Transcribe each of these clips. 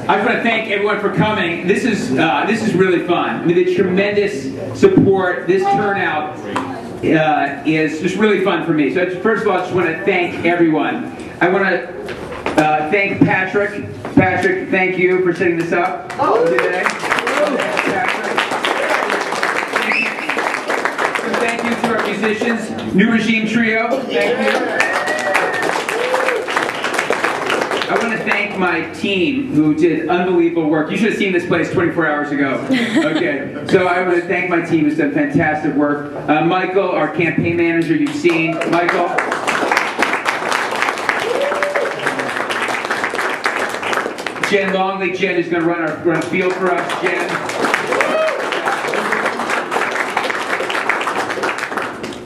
I just want to thank everyone for coming. This is really fun. I mean, the tremendous support, this turnout is just really fun for me. So first of all, I just want to thank everyone. I want to thank Patrick. Patrick, thank you for setting this up today. Thank you to our musicians, New Regime Trio. Thank you. I want to thank my team who did unbelievable work. You should have seen this place 24 hours ago. Okay, so I want to thank my team who's done fantastic work. Michael, our campaign manager, you've seen. Michael. Jen Longley. Jen is going to run field for us. Jen.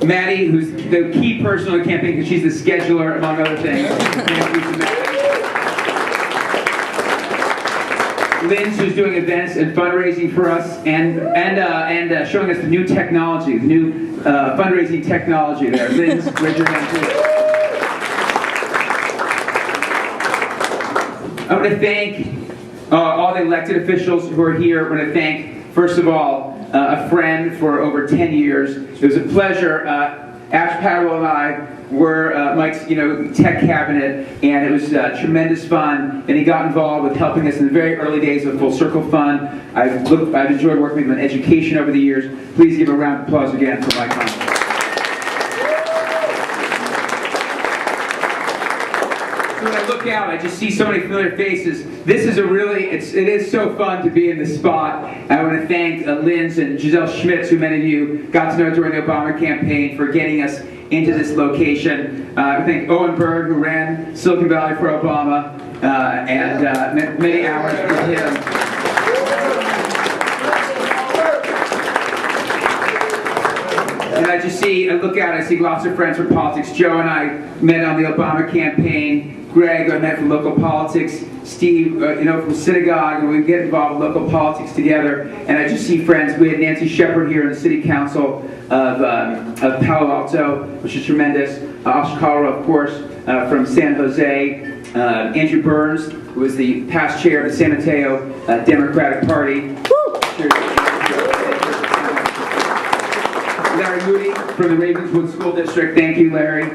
Maddie, who's the key person on the campaign because she's the scheduler, among other things. Thank you to Maddie. Linz, who's doing events and fundraising for us, and showing us the new technology, the new fundraising technology there. Linz, raise your hand please. I want to thank all the elected officials who are here. I want to thank, first of all, a friend for over 10 years. It was a pleasure. Ash Patel and I were Mike's, tech cabinet, and it was tremendous fun. And he got involved with helping us in the very early days of Full Circle Fund. I've enjoyed working with him on education over the years. Please give a round of applause again for Mike Conley. So when I look out, I just see so many familiar faces. This is it is so fun to be in this spot. I want to thank Linz and Giselle Schmitz, who many of you got to know during the Obama campaign, for getting us into this location. I thank Owen Berg, who ran Silicon Valley for Obama, and many hours with him. And I look out, I see lots of friends from politics. Joe and I met on the Obama campaign. Greg, I met from local politics. Steve, from synagogue, and we get involved with local politics together. And I just see friends. We had Nancy Shepard here in the City Council of Palo Alto, which is tremendous. Oscar Colorado, of course, from San Jose. Andrew Burns, who was the past chair of the San Mateo Democratic Party. Larry Moody from the Ravenswood School District. Thank you, Larry.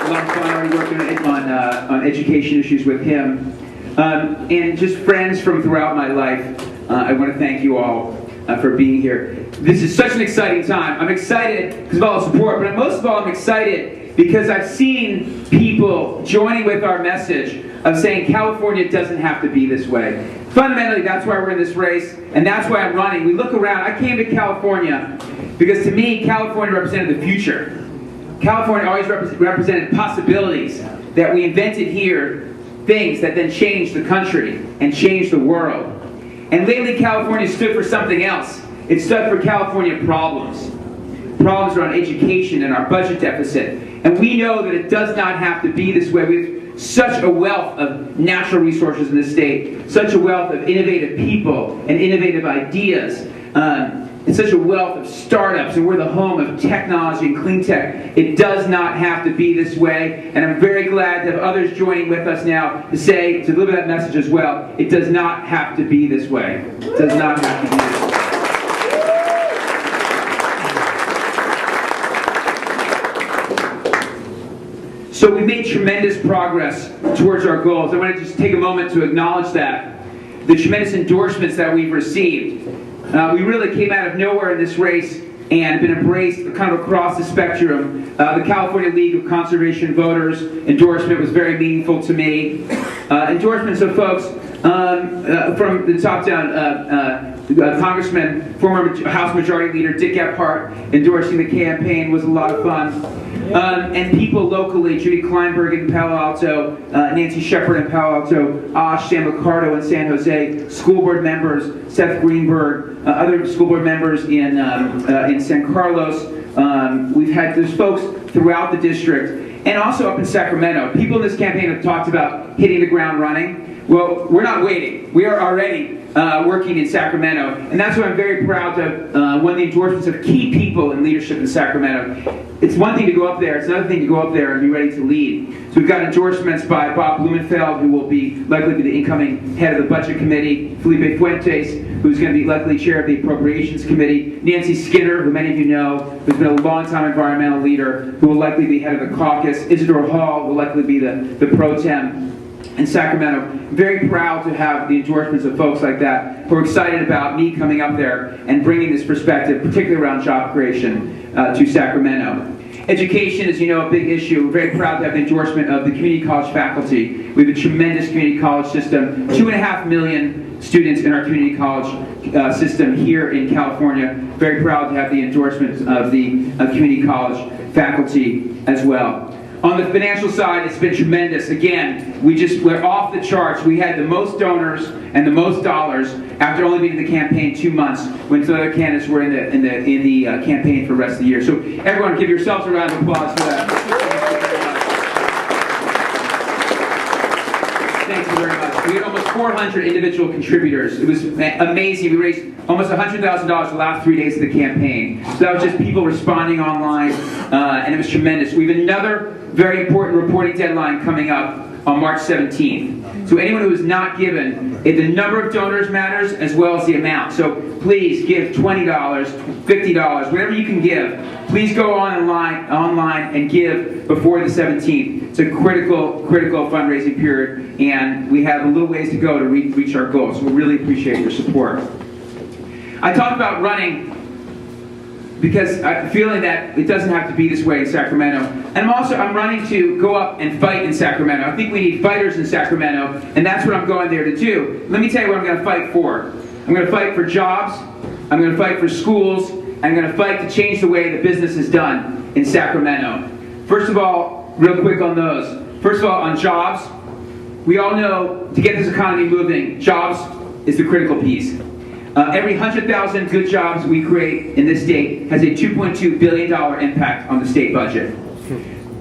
A lot of fun already working on education issues with him. And just friends from throughout my life. I want to thank you all for being here. This is such an exciting time. I'm excited because of all the support, but most of all I'm excited because I've seen people joining with our message of saying California doesn't have to be this way. Fundamentally, that's why we're in this race, and that's why I'm running. We look around. I came to California because to me, California represented the future. California always represented possibilities that we invented here, things that then changed the country and changed the world. And lately, California stood for something else. It stood for California problems. Problems around education and our budget deficit. And we know that it does not have to be this way. We have such a wealth of natural resources in this state, such a wealth of innovative people and innovative ideas. And such a wealth of startups, and we're the home of technology and clean tech. It does not have to be this way, and I'm very glad to have others joining with us now to deliver that message as well. It does not have to be this way. It does not have to be this way. So we made tremendous progress towards our goals. I want to just take a moment to acknowledge that. The tremendous endorsements that we've received. We really came out of nowhere in this race and been embraced kind of across the spectrum. The California League of Conservation Voters endorsement was very meaningful to me. Endorsements of folks from the top down, Congressman, former House Majority Leader Dick Gephardt endorsing the campaign was a lot of fun. And people locally, Judy Kleinberg in Palo Alto, Nancy Shepard in Palo Alto, Ash San Ricardo in San Jose, school board members, Seth Greenberg, other school board members in San Carlos. There's folks throughout the district, and also up in Sacramento. People in this campaign have talked about hitting the ground running. Well, we're not waiting. We are already working in Sacramento. And that's why I'm very proud to one of the endorsements of key people in leadership in Sacramento. It's one thing to go up there, it's another thing to go up there and be ready to lead. So we've got endorsements by Bob Blumenfeld, who will likely be the incoming head of the Budget Committee, Felipe Fuentes, who's going to be likely chair of the Appropriations Committee, Nancy Skinner, who many of you know, who's been a long-time environmental leader, who will likely be head of the caucus, Isidore Hall will likely be the pro tem in Sacramento. Very proud to have the endorsements of folks like that who are excited about me coming up there and bringing this perspective, particularly around job creation, to Sacramento. Education is, you know, a big issue. We're very proud to have the endorsement of the community college faculty. We have a tremendous community college system, 2.5 million students in our community college system here in California. Very proud to have the endorsement of the community college faculty as well. On the financial side, it's been tremendous. Again, we're off the charts. We had the most donors and the most dollars after only being in the campaign 2 months, when some other candidates were in the campaign for the rest of the year. So everyone, give yourselves a round of applause for that. Thank you very much. We had almost 400 individual contributors. It was amazing. We raised almost $100,000 the last 3 days of the campaign. So that was just people responding online, and it was tremendous. We have another very important reporting deadline coming up on March 17th. So anyone who is not given, the number of donors matters as well as the amount. So please give $20, $50, whatever you can give. Please go online and give before the 17th. It's a critical fundraising period, and we have a little ways to go to reach our goals. So we really appreciate your support. I talked about running because I'm feeling that it doesn't have to be this way in Sacramento. And I'm running to go up and fight in Sacramento. I think we need fighters in Sacramento, and that's what I'm going there to do. Let me tell you what I'm going to fight for. I'm going to fight for jobs, I'm going to fight for schools, I'm going to fight to change the way the business is done in Sacramento. First of all, real quick on those. First of all, on jobs, we all know to get this economy moving, jobs is the critical piece. Every 100,000 good jobs we create in this state has a $2.2 billion impact on the state budget.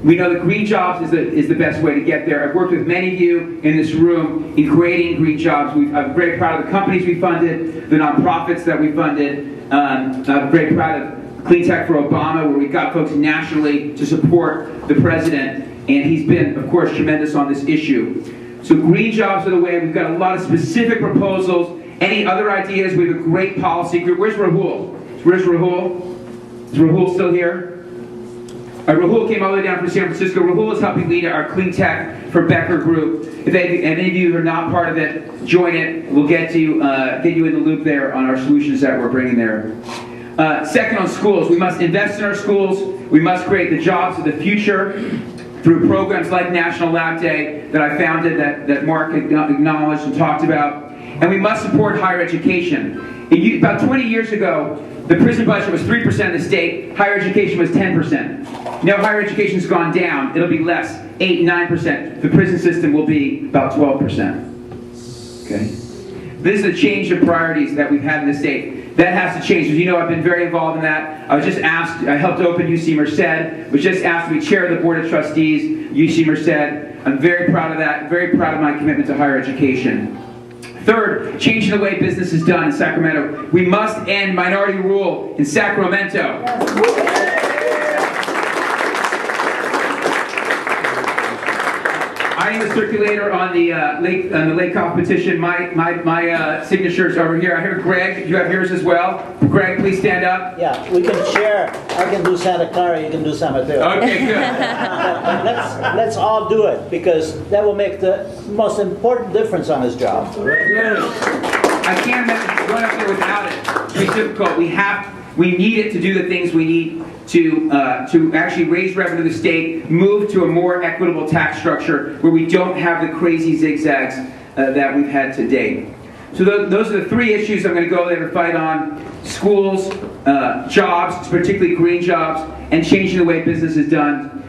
We know that green jobs is the best way to get there. I've worked with many of you in this room in creating green jobs. I'm very proud of the companies we funded, the nonprofits that we funded. I'm very proud of Clean Tech for Obama, where we got folks nationally to support the president, and he's been, of course, tremendous on this issue. So green jobs are the way. We've got a lot of specific proposals. Any other ideas? We have a great policy group. Where's Rahul? Where's Rahul? Is Rahul still here? Rahul came all the way down from San Francisco. Rahul is helping lead our Clean Tech for Becker group. If any of you are not part of it, join it. We'll get you in the loop there on our solutions that we're bringing there. Second, on schools, we must invest in our schools. We must create the jobs of the future through programs like National Lab Day that I founded, that Mark acknowledged and talked about. And we must support higher education. About 20 years ago, the prison budget was 3% of the state, higher education was 10%. Now higher education's gone down, it'll be less, 8, 9%. The prison system will be about 12%. Okay? This is a change of priorities that we've had in the state. That has to change. As you know, I've been very involved in that. I helped open UC Merced, was just asked to be chair of the Board of Trustees, UC Merced. I'm very proud of that, very proud of my commitment to higher education. Third, changing the way business is done in Sacramento. We must end minority rule in Sacramento. I am the circulator on the Lake competition. My signature's over here. I heard Greg, you have yours as well. Greg, please stand up. Yeah, we can share. I can do Santa Clara, you can do San Mateo. Okay, good. Let's all do it, because that will make the most important difference on his job. I can't imagine going up there without it. It's difficult. We need it to do the things we need to actually raise revenue to the state, move to a more equitable tax structure where we don't have the crazy zigzags that we've had to date. So those are the three issues I'm going to go there to fight on: schools, jobs, particularly green jobs, and changing the way business is done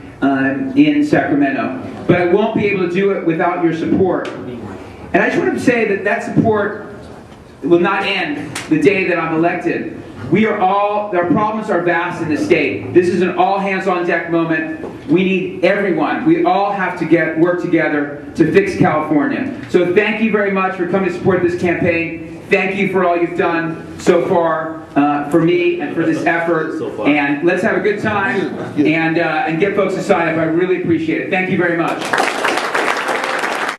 in Sacramento. But I won't be able to do it without your support. And I just want to say that support will not end the day that I'm elected. Our problems are vast in the state. This is an all hands on deck moment. We need everyone. We all have to work together to fix California. So thank you very much for coming to support this campaign. thank you for all you've done so far for me and for this effort. And let's have a good time and get folks to sign up. I really appreciate it. Thank you very much.